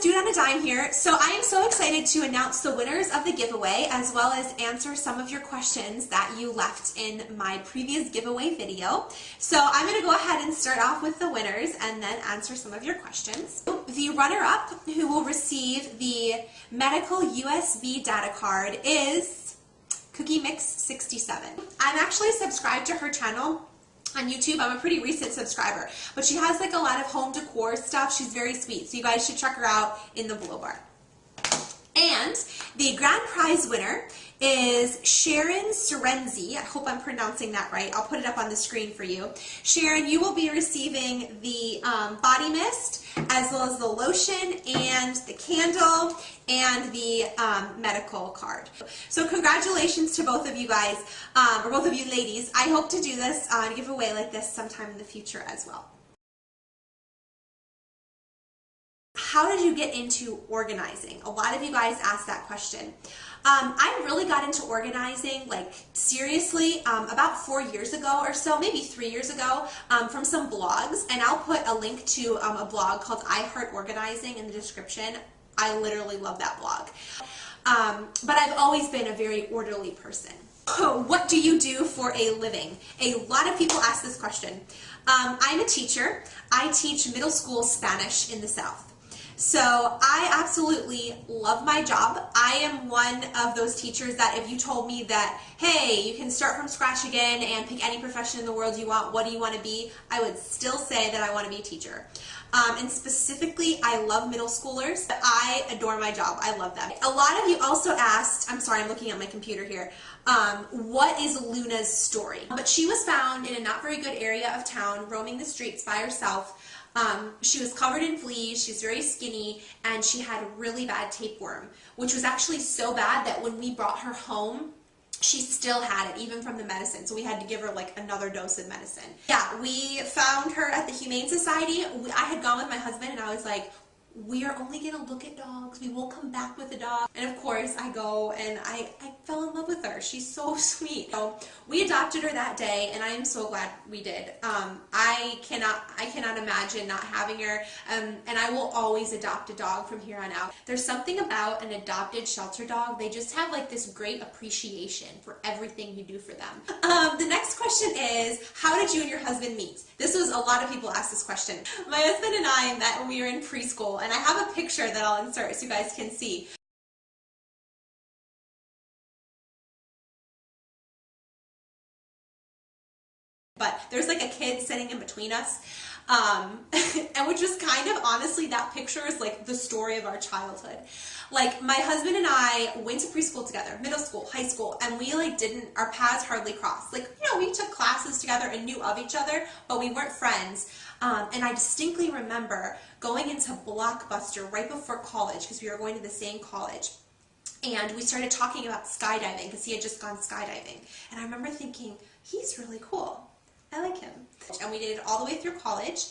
Dude on a Dime here. So I am so excited to announce the winners of the giveaway, as well as answer some of your questions that you left in my previous giveaway video. So I'm going to go ahead and start off with the winners and then answer some of your questions. The runner-up who will receive the medical USB data card is Cookie Mix 67. I'm actually subscribed to her channel on YouTube. I'm a pretty recent subscriber, but she has like a lot of home decor stuff. She's very sweet, so you guys should check her out in the below bar. And the grand prize winner is Sharon Serenzi. I hope I'm pronouncing that right. I'll put it up on the screen for you. Sharon, you will be receiving the body mist, as well as the lotion and the candle and the medical card. So congratulations to both of you guys, or both of you ladies. I hope to do this giveaway like this sometime in the future as well. How did you get into organizing? A lot of you guys asked that question. I really got into organizing, like seriously, about 4 years ago or so, maybe 3 years ago, from some blogs, and I'll put a link to a blog called I Heart Organizing in the description. I literally love that blog. But I've always been a very orderly person. What do you do for a living? A lot of people ask this question. I'm a teacher. I teach middle school Spanish in the South. So I absolutely love my job. I am one of those teachers that if you told me that, hey, you can start from scratch again and pick any profession in the world you want, what do you want to be? I would still say that I want to be a teacher. And specifically, I love middle schoolers. I adore my job. I love them. A lot of you also asked, I'm sorry, I'm looking at my computer here, what is Luna's story? But she was found in a not very good area of town, roaming the streets by herself. She was covered in fleas, she's very skinny, and she had really bad tapeworm, which was actually so bad that when we brought her home, she still had it, even from the medicine, so we had to give her like another dose of medicine. Yeah, we found her at the Humane Society. I had gone with my husband, and I was like, we are only going to look at dogs. We won't come back with a dog. And of course, I go and I fell in love with her. She's so sweet. So we adopted her that day, and I am so glad we did. I cannot imagine not having her, and I will always adopt a dog from here on out. There's something about an adopted shelter dog. They just have like this great appreciation for everything you do for them. The next question is, how did you and your husband meet? This was, a lot of people asked this question. My husband and I met when we were in preschool, and I have a picture that I'll insert so you guys can see. But there's like a kid sitting in between us, and which is kind of, honestly, that picture is like the story of our childhood. Like, my husband and I went to preschool together, middle school, high school, and we like our paths hardly crossed. Like, you know, we took classes together and knew of each other, but we weren't friends. And I distinctly remember going into Blockbuster right before college, because we were going to the same college. And we started talking about skydiving, because he had just gone skydiving. And I remember thinking, he's really cool. I like him. And we did it all the way through college.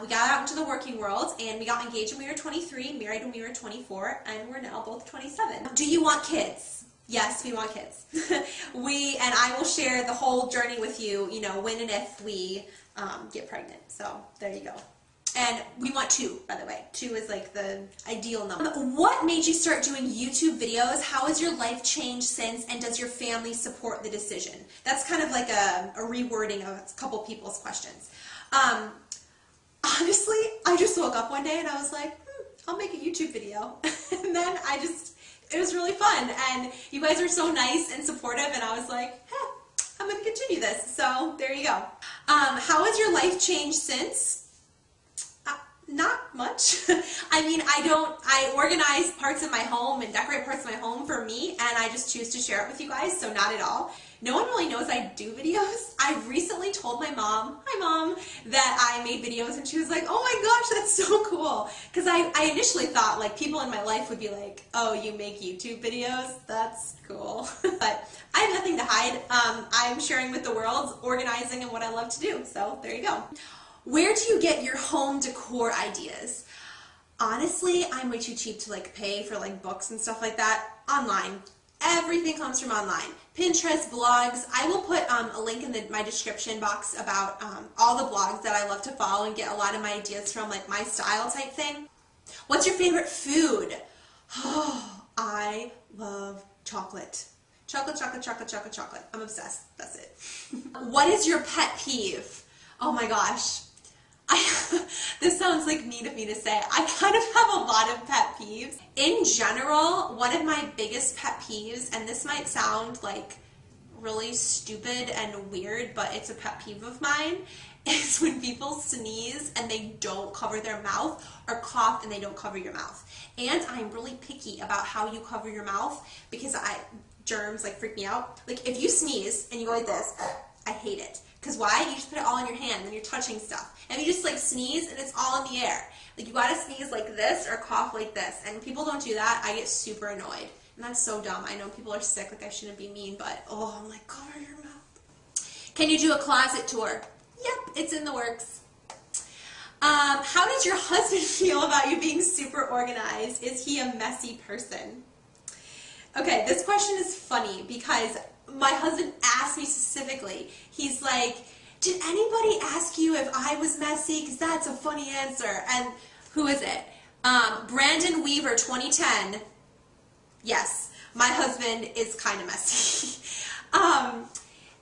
We got out into the working world, and we got engaged when we were 23, married when we were 24, and we're now both 27. Do you want kids? Yes, we want kids. And I will share the whole journey with you, you know, when and if we get pregnant. So there you go. And we want 2, by the way. 2 is like the ideal number. What made you start doing YouTube videos? How has your life changed since? And does your family support the decision? That's kind of like a rewording of a couple people's questions. Honestly, I just woke up one day and I was like, I'll make a YouTube video. And then it was really fun. And you guys are so nice and supportive. And I was like, I'm going to continue this. So there you go. How has your life changed since? Not much. I mean, I organize parts of my home and decorate parts of my home for me, and I just choose to share it with you guys, so not at all. No one really knows I do videos. I recently told my mom, hi Mom, that I made videos, and she was like, oh my gosh, that's so cool. Because I initially thought like people in my life would be like, oh, you make YouTube videos? That's cool. But I have nothing to hide. I'm sharing with the world, organizing, and what I love to do, so there you go. Where do you get your home decor ideas? Honestly, I'm way too cheap to like pay for like books and stuff like that. Online. Everything comes from online. Pinterest, blogs. I will put a link in my description box about all the blogs that I love to follow and get a lot of my ideas from, like my style type thing. What's your favorite food? Oh, I love chocolate. Chocolate, chocolate, chocolate, chocolate, chocolate. I'm obsessed. That's it. What is your pet peeve? Oh my gosh. This sounds like mean of me to say. I kind of have a lot of pet peeves. In general, one of my biggest pet peeves, and this might sound like really stupid and weird, but it's a pet peeve of mine, is when people sneeze and they don't cover their mouth, or cough and they don't cover your mouth. And I'm really picky about how you cover your mouth because germs like freak me out. Like if you sneeze and you go like this, I hate it. Because why? You just put it all in your hand and you're touching stuff. And you just like sneeze and it's all in the air. Like you gotta sneeze like this or cough like this. And people don't do that, I get super annoyed. And that's so dumb. I know people are sick, like I shouldn't be mean, but oh, I'm like, cover your mouth. Can you do a closet tour? Yep, it's in the works. How does your husband feel about you being super organized? Is he a messy person? Okay, this question is funny because my husband asked me specifically. He's like, did anybody ask you if I was messy? Because that's a funny answer. And who is it? Brandon Weaver, 2010. Yes, my husband is kind of messy.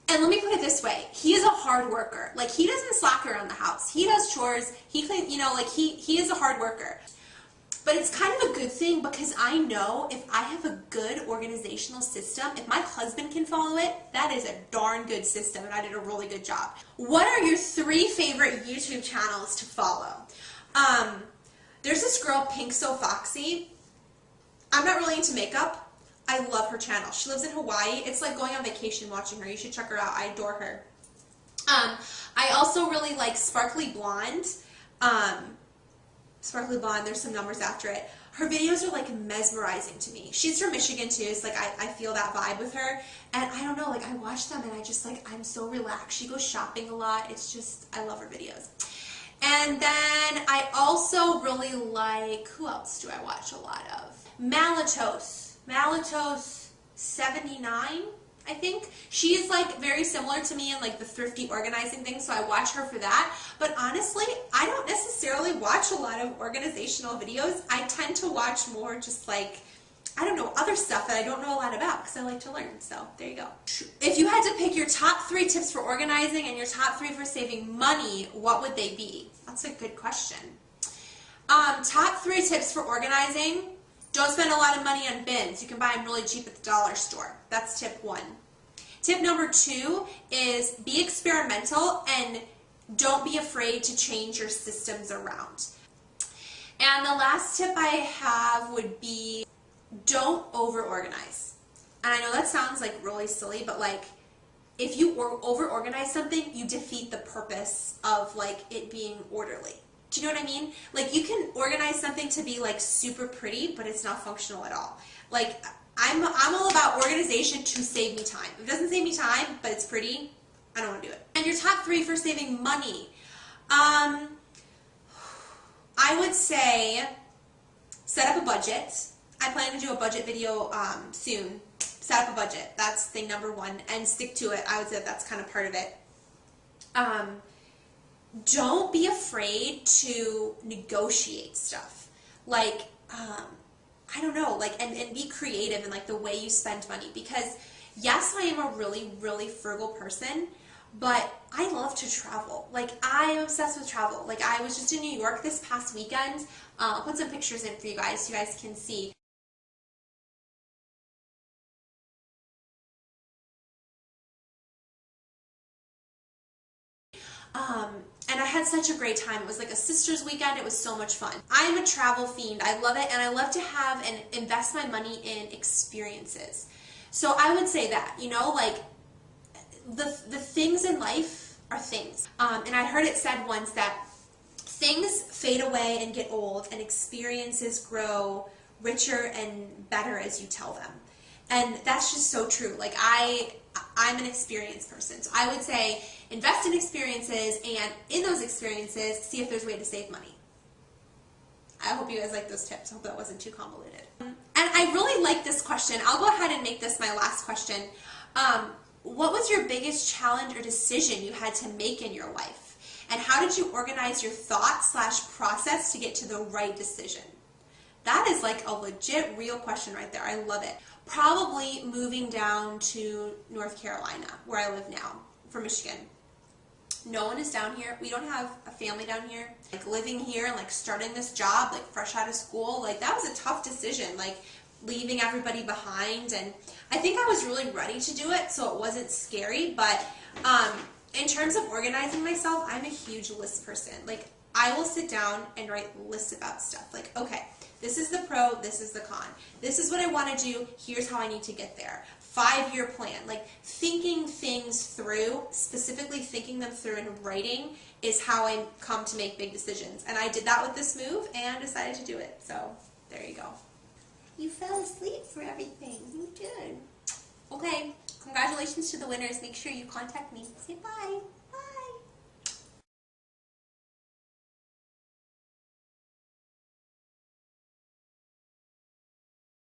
And let me put it this way. He is a hard worker. Like, he doesn't slack around the house. He does chores. He cleans, you know, like, he is a hard worker. But it's kind of a good thing because I know if I have a good organizational system, if my husband can follow it, that is a darn good system, and I did a really good job. What are your 3 favorite YouTube channels to follow? There's this girl, Pinksofoxy. I'm not really into makeup. I love her channel. She lives in Hawaii. It's like going on vacation watching her. You should check her out. I adore her. I also really like Sparkly Blonde. Sparkly Blonde, there's some numbers after it. Her videos are like mesmerizing to me. She's from Michigan too, so like I feel that vibe with her. And I don't know, like I watch them and I just like, I'm so relaxed. She goes shopping a lot. It's just, I love her videos. And then I also really like, who else do I watch a lot of? Malatos 79, I think. She's like very similar to me in like the thrifty organizing thing, so I watch her for that. But honestly, I don't necessarily watch a lot of organizational videos. I tend to watch more just like, I don't know, other stuff that I don't know a lot about because I like to learn. So there you go. If you had to pick your top 3 tips for organizing and your top 3 for saving money, what would they be? That's a good question. Top 3 tips for organizing. Don't spend a lot of money on bins. You can buy them really cheap at the dollar store. That's tip 1. Tip number 2 is be experimental and don't be afraid to change your systems around. And the last tip I have would be don't over-organize. And I know that sounds like really silly, but like if you over-organize something, you defeat the purpose of like it being orderly. Do you know what I mean? Like you can organize something to be like super pretty, but it's not functional at all. Like I'm all about organization to save me time. If it doesn't save me time, but it's pretty, I don't want to do it. And your top 3 for saving money. I would say set up a budget. I plan to do a budget video soon. Set up a budget. That's thing number 1. And stick to it. I would say that's kind of part of it. Don't be afraid to negotiate stuff. Like, I don't know, like, and be creative in like the way you spend money. Because yes, I am a really, really frugal person, but I love to travel. Like, I am obsessed with travel. Like, I was just in New York this past weekend. I'll put some pictures in for you guys so you guys can see. And I had such a great time. It was like a sister's weekend. It was so much fun. I am a travel fiend. I love it, and I love to have and invest my money in experiences. So I would say that, you know, like the things in life are things. And I heard it said once that things fade away and get old, and experiences grow richer and better as you tell them. And that's just so true. Like I'm an experienced person. So I would say invest in experiences, and in those experiences, see if there's a way to save money. I hope you guys like those tips. I hope that wasn't too convoluted. And I really like this question. I'll go ahead and make this my last question. What was your biggest challenge or decision you had to make in your life? And how did you organize your thoughts / process to get to the right decision? That is like a legit real question right there. I love it. Probably moving down to North Carolina, where I live now, from Michigan. No one is down here. We don't have a family down here. Like living here and like starting this job, like fresh out of school, like that was a tough decision, like leaving everybody behind. And I think I was really ready to do it, so it wasn't scary. But in terms of organizing myself, I'm a huge list person. Like I will sit down and write lists about stuff. Like, okay, this is the pro, this is the con. This is what I want to do, here's how I need to get there. 5-year plan, like thinking things through, specifically thinking them through and writing is how I come to make big decisions. And I did that with this move and decided to do it. So there you go. You fell asleep for everything. You did. Okay, congratulations to the winners. Make sure you contact me. Say bye.